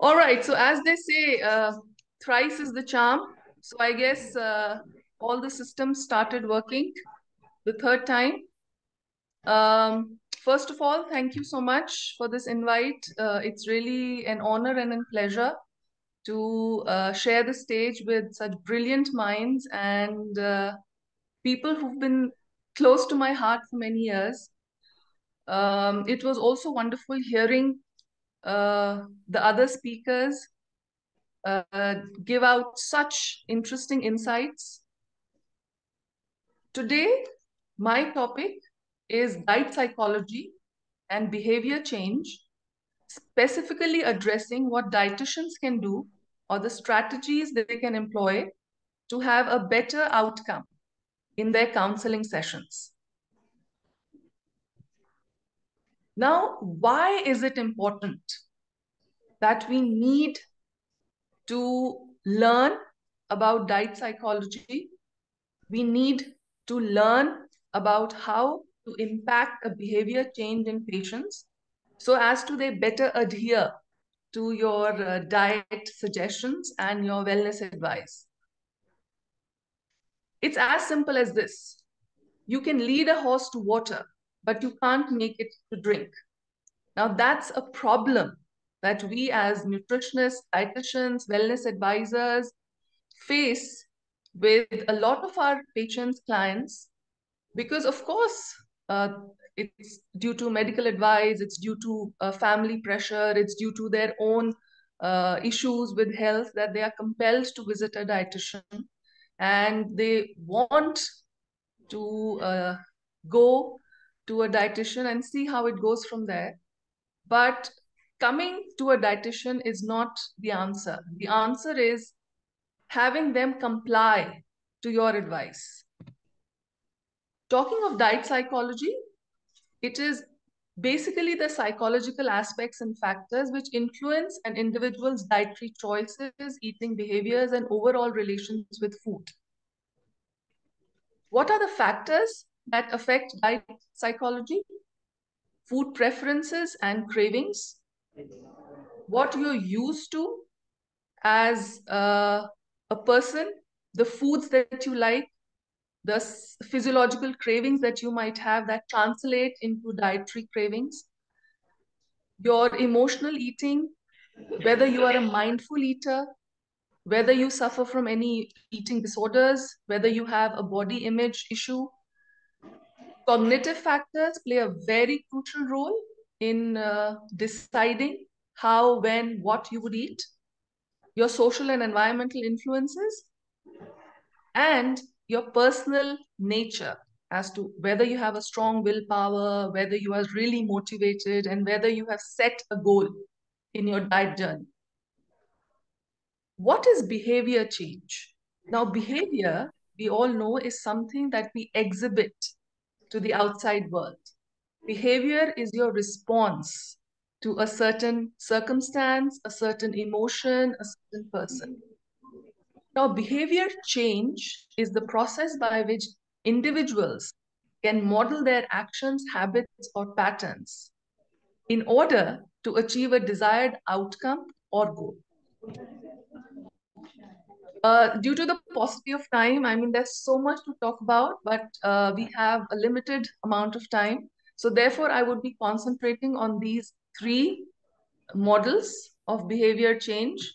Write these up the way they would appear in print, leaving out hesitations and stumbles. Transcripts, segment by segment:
All right. So as they say, thrice is the charm. So I guess all the systems started working the third time. First of all, thank you so much for this invite. It's really an honor and a pleasure to share the stage with such brilliant minds and people who've been close to my heart for many years. It was also wonderful hearing the other speakers give out such interesting insights. Today, my topic is diet psychology and behavior change, specifically addressing what dietitians can do or the strategies that they can employ to have a better outcome in their counseling sessions. Now, why is it important that we need to learn about diet psychology? We need to learn about how to impact a behavior change in patients so as to they better adhere to your diet suggestions and your wellness advice. It's as simple as this. You can lead a horse to water, but you can't make it to drink. Now, that's a problem that we as nutritionists, dietitians, wellness advisors face with a lot of our patients, clients, because of course, it's due to medical advice, it's due to family pressure, it's due to their own issues with health that they are compelled to visit a dietitian and they want to go to a dietitian and see how it goes from there. But coming to a dietitian is not the answer. The answer is having them comply to your advice. Talking of diet psychology, it is basically the psychological aspects and factors which influence an individual's dietary choices, eating behaviors, and overall relations with food. What are the factors that affect diet psychology? Food preferences and cravings, what you're used to as a person, the foods that you like, the physiological cravings that you might have that translate into dietary cravings, your emotional eating, whether you are a mindful eater, whether you suffer from any eating disorders, whether you have a body image issue. Cognitive factors play a very crucial role in deciding how, when, what you would eat. Your social and environmental influences, and your personal nature as to whether you have a strong willpower, whether you are really motivated, and whether you have set a goal in your diet journey. What is behavior change? Now, behavior, we all know, is something that we exhibit to the outside world. Behavior is your response to a certain circumstance, a certain emotion, a certain person. Now, behavior change is the process by which individuals can model their actions, habits, or patterns in order to achieve a desired outcome or goal. Due to the paucity of time, I mean, there's so much to talk about, but we have a limited amount of time. So therefore, I would be concentrating on these three models of behavior change.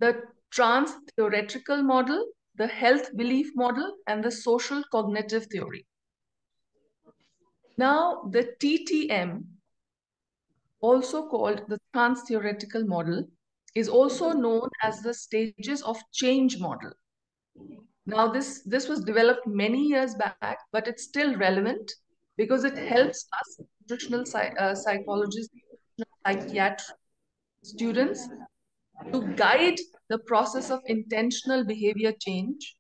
The trans-theoretical model, the health belief model, and the social cognitive theory. Now, the TTM, also called the trans-theoretical model, is also known as the stages of change model. Now, this was developed many years back, but it's still relevant because it helps us, nutritional psychologists, psychiatric students, to guide the process of intentional behavior change.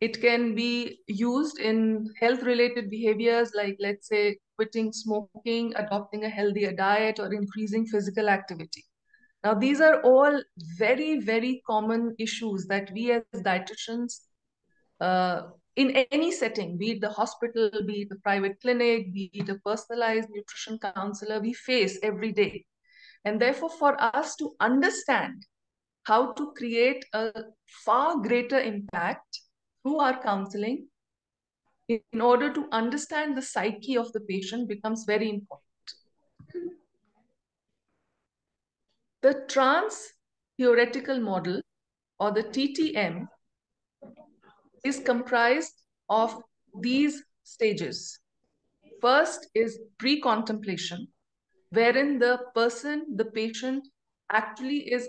It can be used in health-related behaviors like, let's say, quitting smoking, adopting a healthier diet, or increasing physical activity. Now, these are all very, very common issues that we as dietitians in any setting, be it the hospital, be it the private clinic, be it a personalized nutrition counselor, we face every day. And therefore, for us to understand how to create a far greater impact through our counseling in order to understand the psyche of the patient becomes very important. The trans theoretical model, or the TTM, is comprised of these stages. First is pre-contemplation, wherein the person, the patient, actually is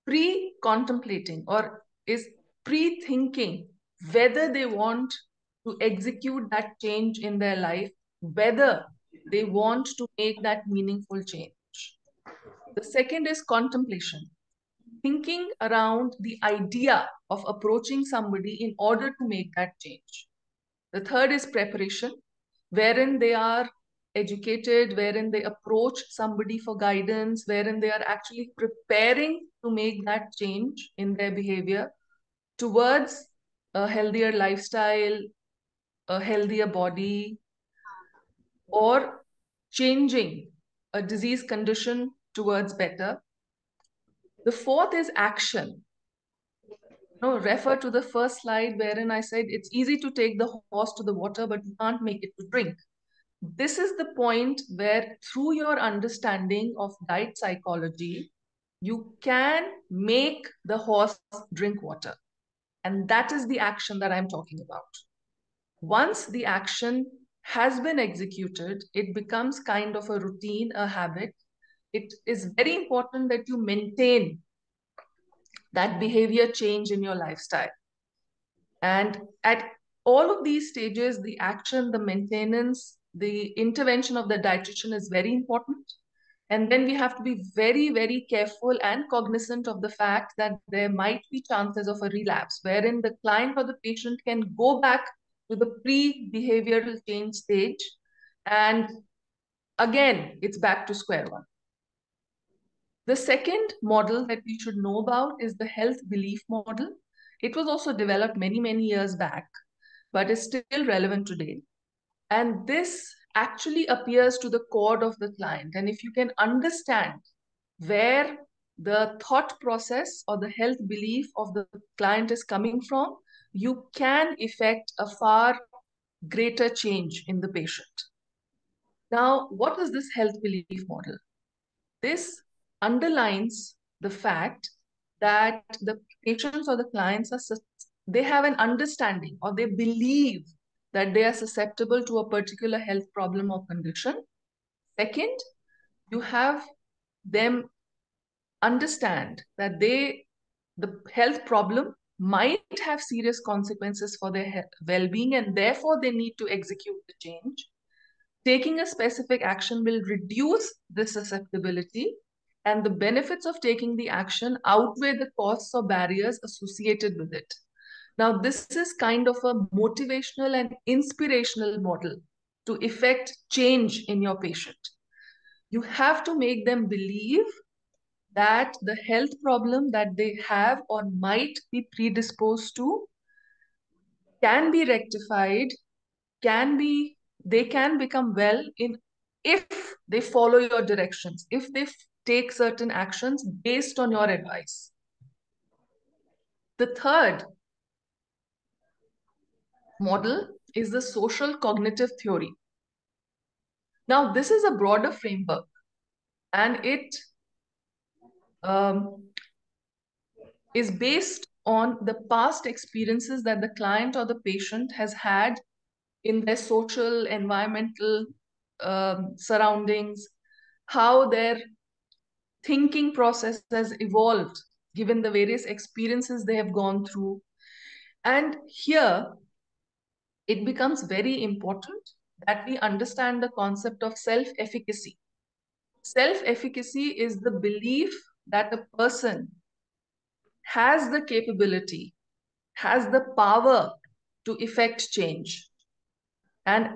pre-contemplating or is pre-thinking whether they want to execute that change in their life, whether they want to make that meaningful change. The second is contemplation, thinking around the idea of approaching somebody in order to make that change. The third is preparation, wherein they are educated, wherein they approach somebody for guidance, wherein they are actually preparing to make that change in their behavior towards a healthier lifestyle, a healthier body, or changing a disease condition towards better. The fourth is action. Refer to the first slide wherein I said it's easy to take the horse to the water, but you can't make it to drink. This is the point where, through your understanding of diet psychology, you can make the horse drink water. And that is the action that I'm talking about. Once the action has been executed, it becomes kind of a routine, a habit. It is very important that you maintain that behavior change in your lifestyle. And at all of these stages, the action, the maintenance, the intervention of the dietitian is very important. And then we have to be very, very careful and cognizant of the fact that there might be chances of a relapse, wherein the client or the patient can go back to the pre-behavioral change stage. And again, it's back to square one. The second model that we should know about is the health belief model. It was also developed many, many years back, but is still relevant today. And this actually appears to the core of the client. And if you can understand where the thought process or the health belief of the client is coming from, you can effect a far greater change in the patient. Now, what is this health belief model? This underlines the fact that the patients or the clients they have an understanding, or they believe that they are susceptible to a particular health problem or condition. Second, you have them understand that the health problem might have serious consequences for their well-being, and therefore they need to execute the change. Taking a specific action will reduce the susceptibility, and the benefits of taking the action outweigh the costs or barriers associated with it. Now, this is kind of a motivational and inspirational model to effect change in your patient. You have to make them believe that the health problem that they have or might be predisposed to can be rectified, they can become well if they follow your directions, if they take certain actions based on your advice. The third model is the social cognitive theory. Now, this is a broader framework, and it is based on the past experiences that the client or the patient has had in their social, environmental surroundings, how their thinking process has evolved given the various experiences they have gone through. And here, it becomes very important that we understand the concept of self-efficacy. Self-efficacy is the belief that a person has the capability, has the power to effect change. And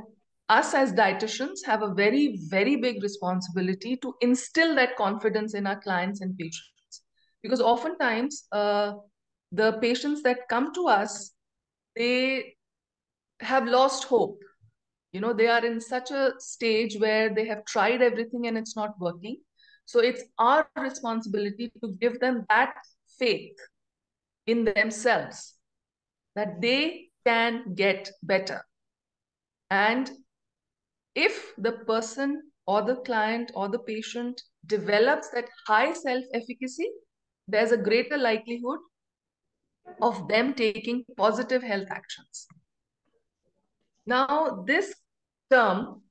us as dietitians have a very, very big responsibility to instill that confidence in our clients and patients. Because oftentimes, the patients that come to us, they have lost hope. They are in such a stage where they have tried everything and it's not working. So it's our responsibility to give them that faith in themselves that they can get better. And if the person or the client or the patient develops that high self-efficacy, there's a greater likelihood of them taking positive health actions. Now, this term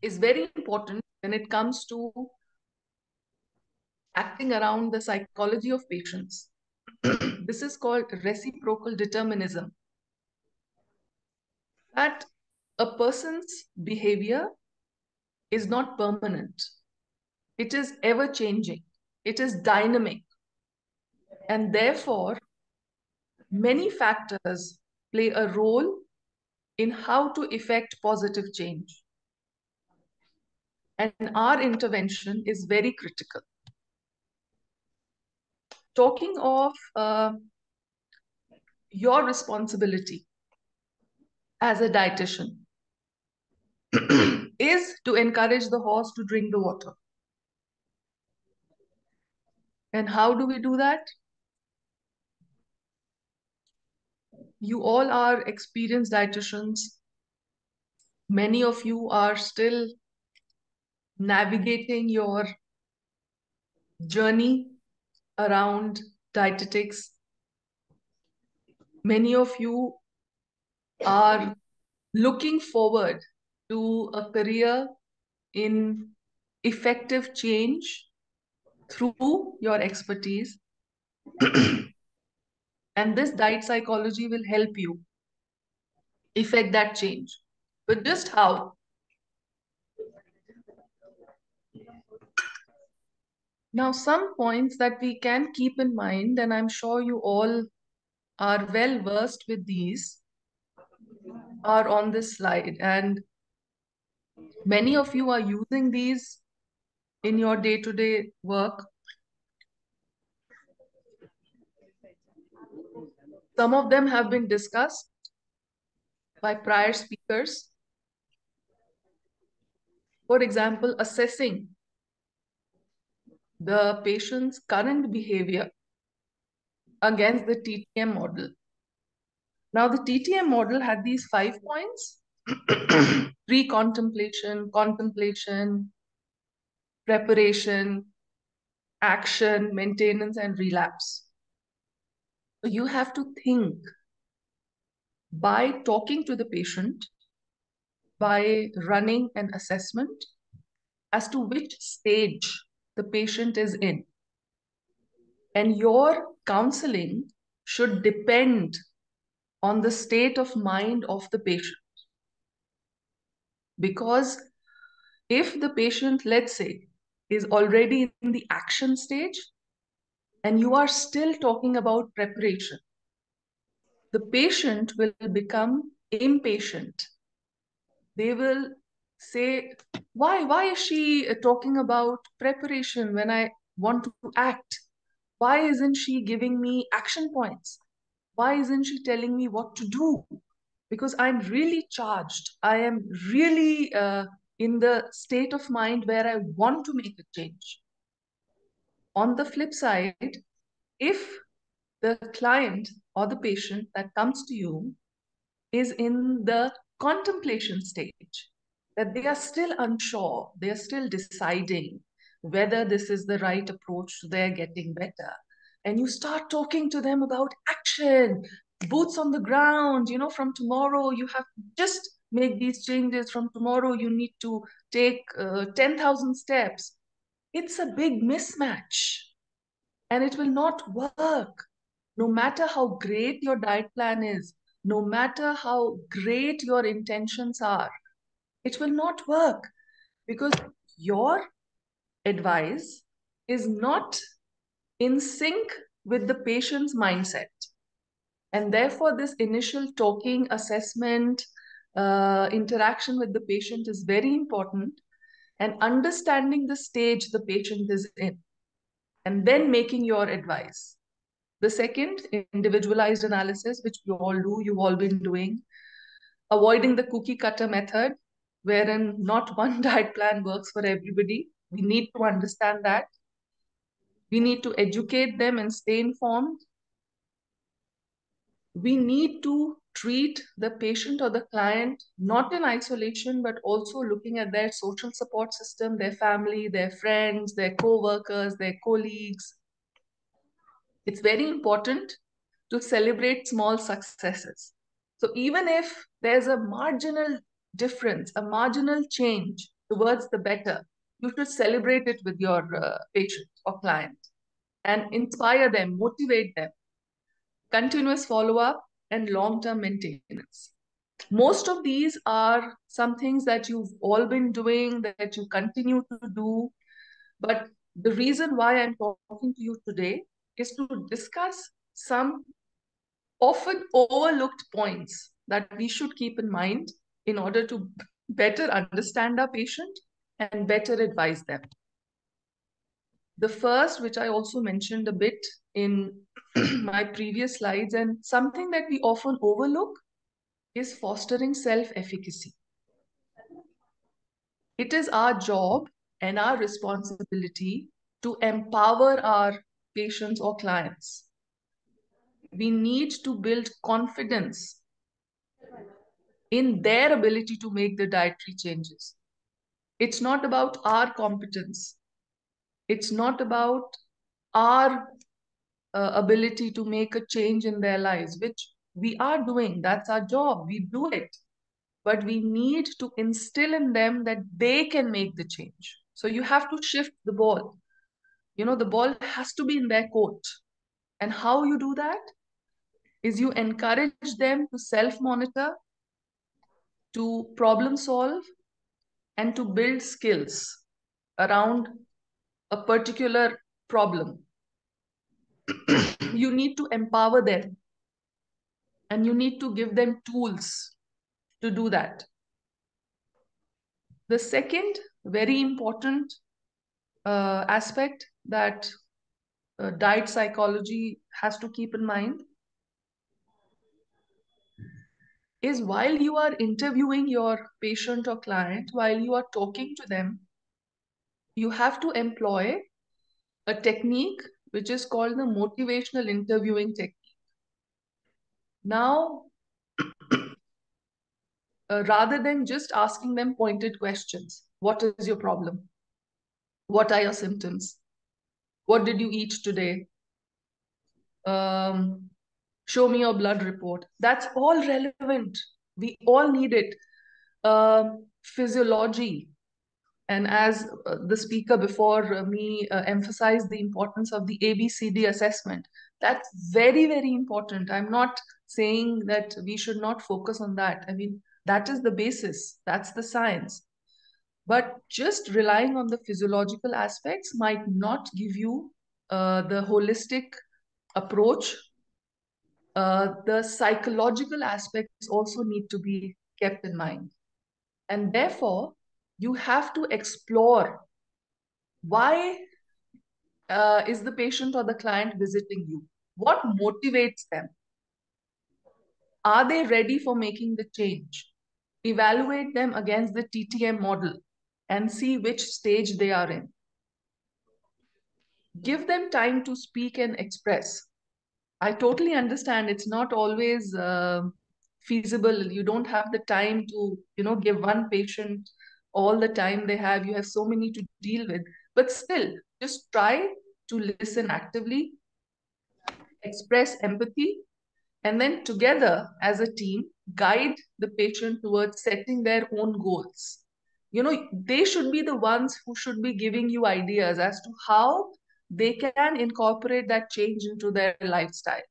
is very important when it comes to acting around the psychology of patients. This is called reciprocal determinism. That a person's behavior is not permanent. It is ever changing. It is dynamic. And therefore, many factors play a role in how to effect positive change. And our intervention is very critical. Talking of your responsibility as a dietitian is to encourage the horse to drink the water. And how do we do that? You all are experienced dietitians. Many of you are still navigating your journey around dietetics. Many of you are looking forward to a career in effective change through your expertise. And this diet psychology will help you effect that change. But just how? Now, some points that we can keep in mind, and I'm sure you all are well versed with these, are on this slide. And many of you are using these in your day-to-day work. Some of them have been discussed by prior speakers. For example, assessing the patient's current behavior against the TTM model. Now, the TTM model had these 5 points: pre-contemplation, contemplation, preparation, action, maintenance, and relapse. So you have to think by talking to the patient, by running an assessment as to which stage the patient is in. And your counseling should depend on the state of mind of the patient. Because if the patient, let's say, is already in the action stage and you are still talking about preparation, the patient will become impatient. They will say, why is she talking about preparation when I want to act? Why isn't she giving me action points? Why isn't she telling me what to do? Because I'm really charged. I am really in the state of mind where I want to make a change. On the flip side, if the client or the patient that comes to you is in the contemplation stage, that they are still unsure, they are still deciding whether this is the right approach to their getting better. And you start talking to them about action, boots on the ground, from tomorrow you have to just make these changes. From tomorrow you need to take 10,000 steps. It's a big mismatch and it will not work. No matter how great your diet plan is, no matter how great your intentions are, it will not work because your advice is not in sync with the patient's mindset. And therefore, this initial talking, assessment, interaction with the patient is very important, and understanding the stage the patient is in, and then making your advice. The second, individualized analysis, which we all do, you've all been doing. Avoiding the cookie cutter method, wherein not one diet plan works for everybody. We need to understand that. We need to educate them and stay informed. We need to treat the patient or the client not in isolation, but also looking at their social support system, their family, their friends, their co-workers, their colleagues. It's very important to celebrate small successes. So even if there's a marginal difference, a marginal change towards the better, you should celebrate it with your patient or client and inspire them, motivate them. Continuous follow-up and long-term maintenance. Most of these are some things that you've all been doing, that you continue to do. But the reason why I'm talking to you today is to discuss some often overlooked points that we should keep in mind in order to better understand our patient and better advise them. The first, which I also mentioned a bit in my previous slides, and something that we often overlook, is fostering self-efficacy. It is our job and our responsibility to empower our patients or clients. We need to build confidence in their ability to make the dietary changes. It's not about our competence. It's not about our ability to make a change in their lives, which we are doing. That's our job. We do it. But we need to instill in them that they can make the change. So you have to shift the ball. You know, the ball has to be in their court. And how you do that is you encourage them to self-monitor, to problem solve, and to build skills around a particular problem. You need to empower them and you need to give them tools to do that. The second very important aspect that diet psychology has to keep in mind is while you are interviewing your patient or client, while you are talking to them, you have to employ a technique which is called the motivational interviewing technique. Now, rather than just asking them pointed questions, what is your problem? What are your symptoms? What did you eat today? Show me your blood report. That's all relevant. We all need it. Physiology. And as the speaker before me emphasized the importance of the ABCD assessment, that's very, very important. I'm not saying that we should not focus on that. I mean, that is the basis. That's the science. But just relying on the physiological aspects might not give you the holistic approach. The psychological aspects also need to be kept in mind. And therefore, you have to explore why is the patient or the client visiting you? What motivates them? Are they ready for making the change? Evaluate them against the TTM model and see which stage they are in. Give them time to speak and express. I totally understand it's not always feasible. You don't have the time to, give one patient all the time they have. You have so many to deal with. But still, just try to listen actively, express empathy, and then together as a team, guide the patient towards setting their own goals. They should be the ones who should be giving you ideas as to how they can incorporate that change into their lifestyle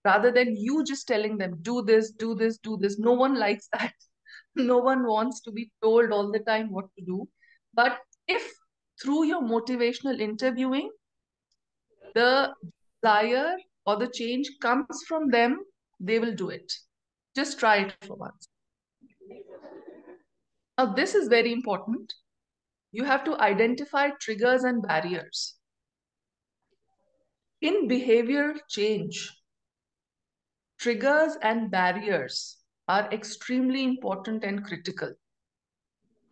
rather than you just telling them, do this, do this, do this. No one likes that. No one wants to be told all the time what to do. But if through your motivational interviewing, the desire or the change comes from them, they will do it. Just try it for once. Now, this is very important. You have to identify triggers and barriers. In behavior change, triggers and barriers are extremely important and critical,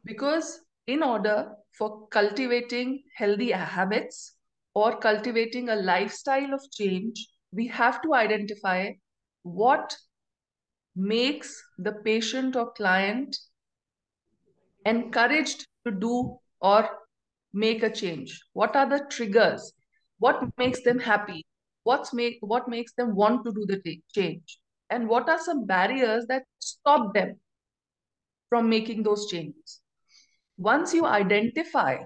because in order for cultivating healthy habits or cultivating a lifestyle of change, we have to identify what makes the patient or client encouraged to do or make a change. What are the triggers? What makes them happy? What makes them want to do the change? And what are some barriers that stop them from making those changes? Once you identify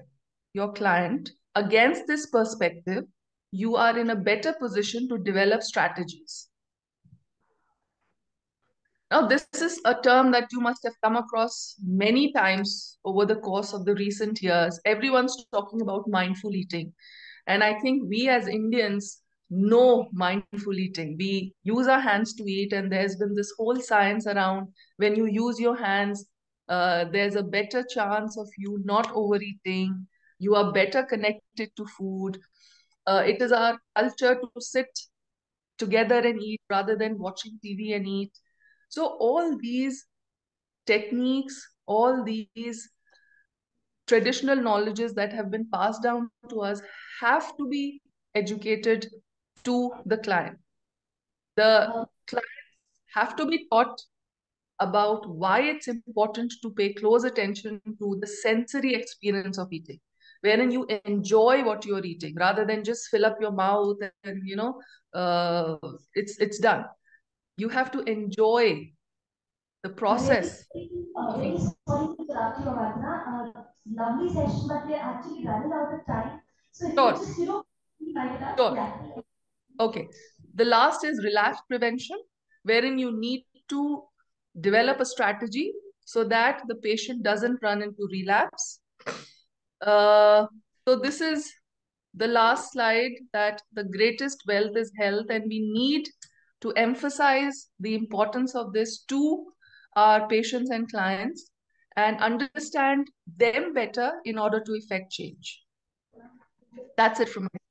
your client against this perspective, you are in a better position to develop strategies. Now, this is a term that you must have come across many times over the course of the recent years. Everyone's talking about mindful eating. And I think we as Indians know mindful eating. We use our hands to eat, and there's been this whole science around when you use your hands, there's a better chance of you not overeating. You are better connected to food. It is our culture to sit together and eat rather than watching TV and eat. So all these techniques, all these traditional knowledges that have been passed down to us have to be educated to the client. The clients have to be taught about why it's important to pay close attention to the sensory experience of eating, wherein you enjoy what you're eating rather than just fill up your mouth and it's done. You have to enjoy the process of Very eating. sorry to interrupt you, Avantina. Lovely session, but we're actually running out of time. So if you could Sure, just, write it up. sure. Yeah. Okay. The last is relapse prevention, wherein you need to develop a strategy so that the patient doesn't run into relapse. Uh, so this is the last slide, that the greatest wealth is health, and we need to emphasize the importance of this to our patients and clients and understand them better in order to effect change. That's it from me.